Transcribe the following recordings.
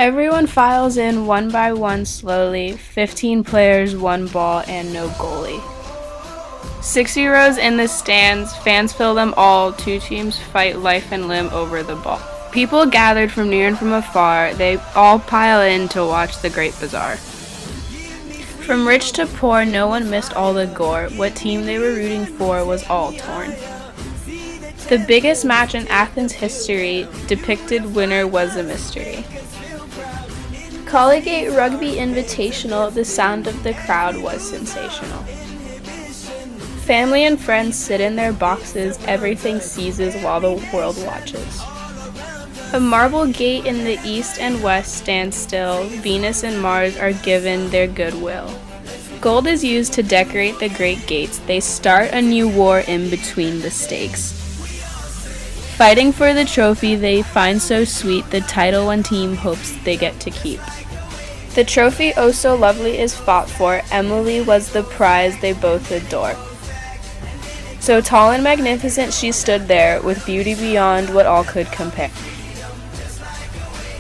Everyone files in one by one slowly, 15 players, one ball, and no goalie. 60 rows in the stands, fans fill them all, two teams fight life and limb over the ball. People gathered from near and from afar, they all pile in to watch the great bazaar. From rich to poor, no one missed all the gore, what team they were rooting for was all torn. The biggest match in Athens history, depicted winner was a mystery. Collegiate Rugby Invitational, the sound of the crowd was sensational. Family and friends sit in their boxes, everything seizes while the world watches. A marble gate in the east and west stands still, Venus and Mars are given their goodwill. Gold is used to decorate the great gates, they start a new war in between the stakes. Fighting for the trophy they find so sweet, the title one team hopes they get to keep. The trophy oh so lovely is fought for, Emily was the prize they both adore. So tall and magnificent she stood there, with beauty beyond what all could compare.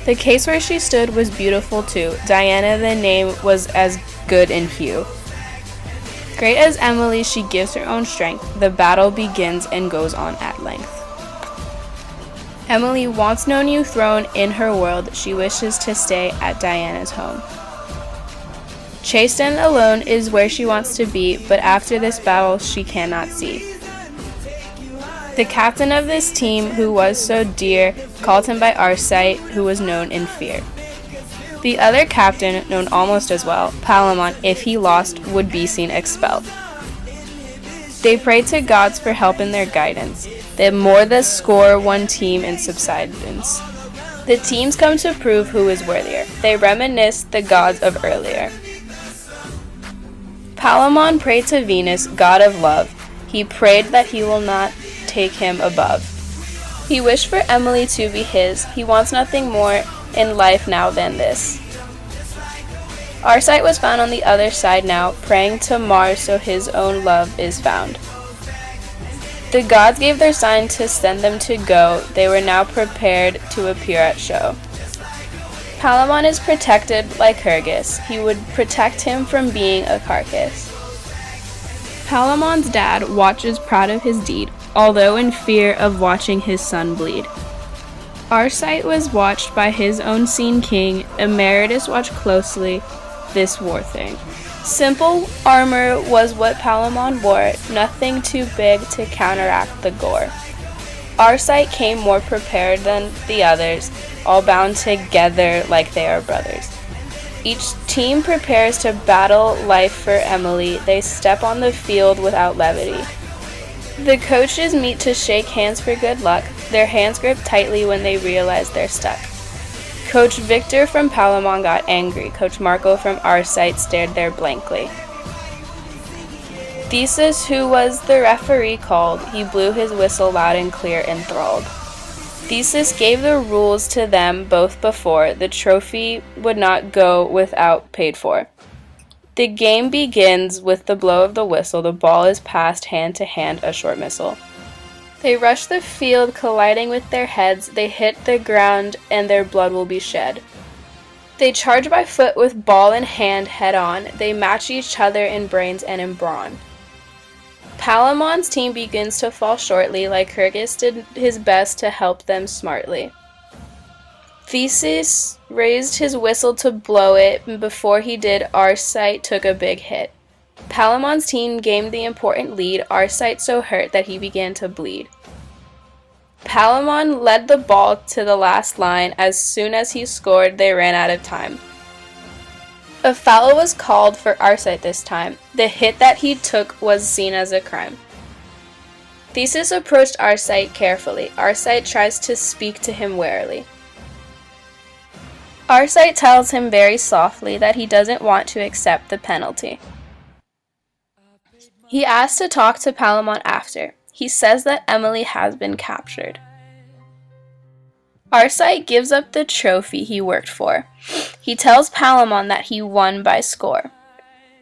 The case where she stood was beautiful too, Diana the name was as good in hue. Great as Emily she gives her own strength, the battle begins and goes on at length. Emily wants no new throne in her world, she wishes to stay at Diana's home. Chaste and alone is where she wants to be, but after this battle she cannot see. The captain of this team, who was so dear, called him by Arcite, who was known in fear. The other captain, known almost as well, Palamon, if he lost, would be seen expelled. They prayed to gods for help in their guidance. They more the score one team in subsidence. The teams come to prove who is worthier. They reminisce the gods of earlier. Palamon prayed to Venus, god of love. He prayed that he will not take him above. He wished for Emily to be his. He wants nothing more in life now than this. Arcite was found on the other side now, praying to Mars so his own love is found. The gods gave their sign to send them to go. They were now prepared to appear at show. Palamon is protected like Hergus. He would protect him from being a carcass. Palamon's dad watches proud of his deed, although in fear of watching his son bleed. Arcite was watched by his own seen king. Emeritus watched closely this war thing. Simple armor was what Palamon wore, nothing too big to counteract the gore. Arcite came more prepared than the others, all bound together like they are brothers. Each team prepares to battle life for Emily. They step on the field without levity. The coaches meet to shake hands for good luck. Their hands grip tightly when they realize they're stuck. Coach Victor from Palamon got angry. Coach Marco from Arcite stared there blankly. Theseus, who was the referee, called. He blew his whistle loud and clear, enthralled. Theseus gave the rules to them both before. The trophy would not go without paid for. The game begins with the blow of the whistle. The ball is passed hand to hand, a short missile. They rush the field, colliding with their heads. They hit the ground, and their blood will be shed. They charge by foot with ball in hand, head on. They match each other in brains and in brawn. Palamon's team begins to fall shortly, like Hergus did his best to help them smartly. Theseus raised his whistle to blow it, and before he did, Arcite took a big hit. Palamon's team gained the important lead, Arcite so hurt that he began to bleed. Palamon led the ball to the last line. As soon as he scored, they ran out of time. A foul was called for Arcite this time. The hit that he took was seen as a crime. Theseus approached Arcite carefully. Arcite tries to speak to him warily. Arcite tells him very softly that he doesn't want to accept the penalty. He asks to talk to Palamon after. He says that Emily has been captured. Arcite gives up the trophy he worked for. He tells Palamon that he won by score.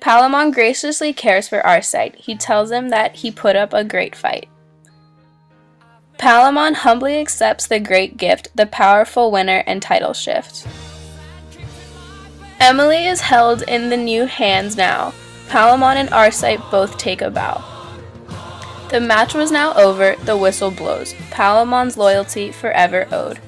Palamon graciously cares for Arcite. He tells him that he put up a great fight. Palamon humbly accepts the great gift, the powerful winner and title shift. Emily is held in the new hands now. Palamon and Arcite both take a bow. The match was now over, the whistle blows. Palamon's loyalty forever owed.